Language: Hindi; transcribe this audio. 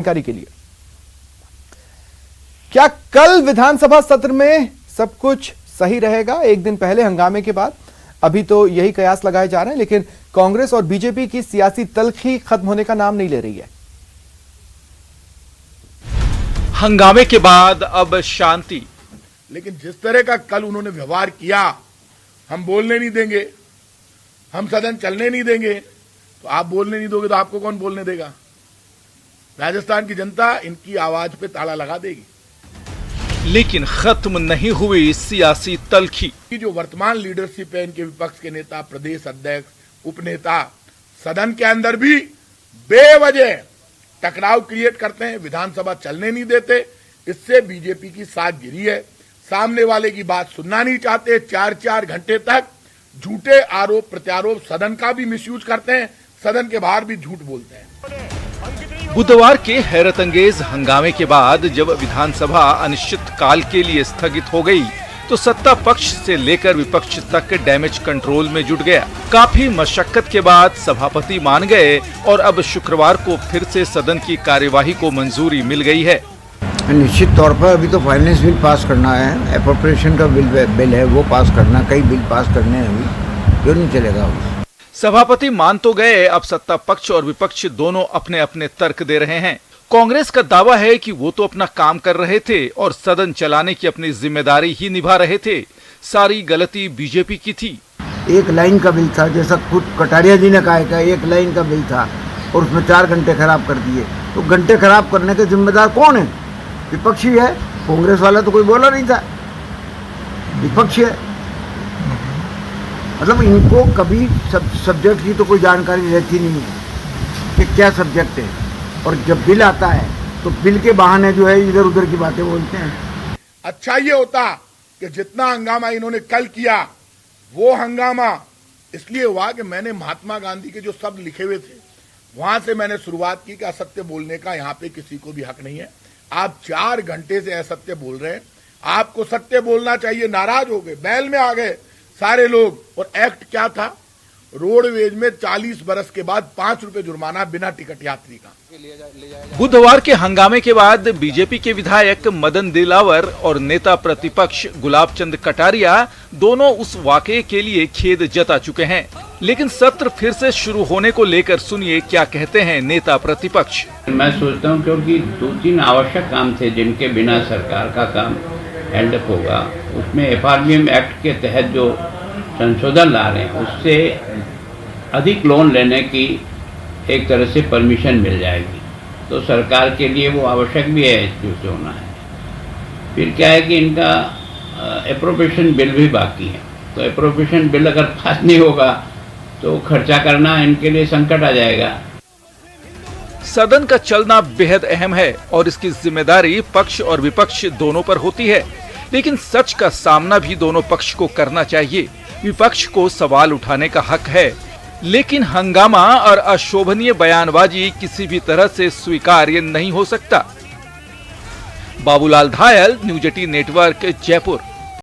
जानकारी के लिए। क्या कल विधानसभा सत्र में सब कुछ सही रहेगा? एक दिन पहले हंगामे के बाद अभी तो यही कयास लगाए जा रहे हैं, लेकिन कांग्रेस और बीजेपी की सियासी तल्खी खत्म होने का नाम नहीं ले रही है। हंगामे के बाद अब शांति। लेकिन जिस तरह का कल उन्होंने व्यवहार किया, हम बोलने नहीं देंगे, हम सदन चलने नहीं देंगे, तो आप बोलने नहीं दोगे तो आपको कौन बोलने देगा? राजस्थान की जनता इनकी आवाज पे ताला लगा देगी। लेकिन खत्म नहीं हुई सियासी तल्खी। जो वर्तमान लीडरशिप है, इनके विपक्ष के नेता, प्रदेश अध्यक्ष, उपनेता सदन के अंदर भी बेवजह टकराव क्रिएट करते हैं, विधानसभा चलने नहीं देते। इससे बीजेपी की साख गिरी है। सामने वाले की बात सुनना नहीं चाहते। 4-4 घंटे तक झूठे आरोप प्रत्यारोप, सदन का भी मिसयूज करते हैं, सदन के बाहर भी झूठ बोलते हैं। बुधवार के हैरतअंगेज हंगामे के बाद जब विधानसभा अनिश्चित काल के लिए स्थगित हो गई, तो सत्ता पक्ष से लेकर विपक्ष तक डैमेज कंट्रोल में जुट गया। काफी मशक्कत के बाद सभापति मान गए और अब शुक्रवार को फिर से सदन की कार्यवाही को मंजूरी मिल गई है। निश्चित तौर पर अभी तो फाइनेंस बिल पास करना है, एप्रोप्रिएशन का बिल है वो पास करना, कई बिल पास करने हैं अभी, क्यों नहीं चलेगा। सभापति मान तो गए, अब सत्ता पक्ष और विपक्ष दोनों अपने अपने तर्क दे रहे हैं। कांग्रेस का दावा है कि वो तो अपना काम कर रहे थे और सदन चलाने की अपनी जिम्मेदारी ही निभा रहे थे, सारी गलती बीजेपी की थी। एक लाइन का बिल था, जैसा खुद कटारिया जी ने कहा है, एक लाइन का बिल था और उसमें 4 घंटे खराब कर दिए। तो घंटे खराब करने के जिम्मेदार कौन है? विपक्षी है। कांग्रेस वाला तो कोई बोला नहीं था, विपक्षी है। मतलब इनको कभी सब्जेक्ट की तो कोई जानकारी रहती नहीं है कि क्या सब्जेक्ट है, और जब बिल आता है तो बिल के बहाने जो है इधर उधर की बातें बोलते हैं। अच्छा ये होता कि जितना हंगामा इन्होंने कल किया, वो हंगामा इसलिए हुआ कि मैंने महात्मा गांधी के जो शब्द लिखे हुए थे, वहां से मैंने शुरुआत की कि असत्य बोलने का यहाँ पे किसी को भी हक नहीं है। आप 4 घंटे से असत्य बोल रहे हैं, आपको सत्य बोलना चाहिए। नाराज हो गए, बैल में आ गए सारे लोग। और एक्ट क्या था? रोडवेज में 40 बरस के बाद 5 रुपए जुर्माना बिना टिकट यात्री का। बुधवार के हंगामे के बाद बीजेपी के विधायक मदन दिलावर और नेता प्रतिपक्ष गुलाब चंद कटारिया दोनों उस वाकये के लिए खेद जता चुके हैं। लेकिन सत्र फिर से शुरू होने को लेकर सुनिए क्या कहते हैं नेता प्रतिपक्ष। मैं सोचता हूँ क्योंकि 2-3 आवश्यक काम थे जिनके बिना सरकार का काम हेल्डअप होगा। उसमें एफआरबीएम एक्ट के तहत जो संशोधन ला रहे हैं, उससे अधिक लोन लेने की एक तरह से परमिशन मिल जाएगी, तो सरकार के लिए वो आवश्यक भी है, इससे होना है। फिर क्या है कि इनका एप्रोप्रिएशन बिल भी बाकी है, तो एप्रोप्रिएशन बिल अगर पास नहीं होगा तो खर्चा करना इनके लिए संकट आ जाएगा। सदन का चलना बेहद अहम है और इसकी जिम्मेदारी पक्ष और विपक्ष दोनों पर होती है, लेकिन सच का सामना भी दोनों पक्ष को करना चाहिए। विपक्ष को सवाल उठाने का हक है, लेकिन हंगामा और अशोभनीय बयानबाजी किसी भी तरह से स्वीकार्य नहीं हो सकता। Babulal धायल, news 18 network, Jaipur.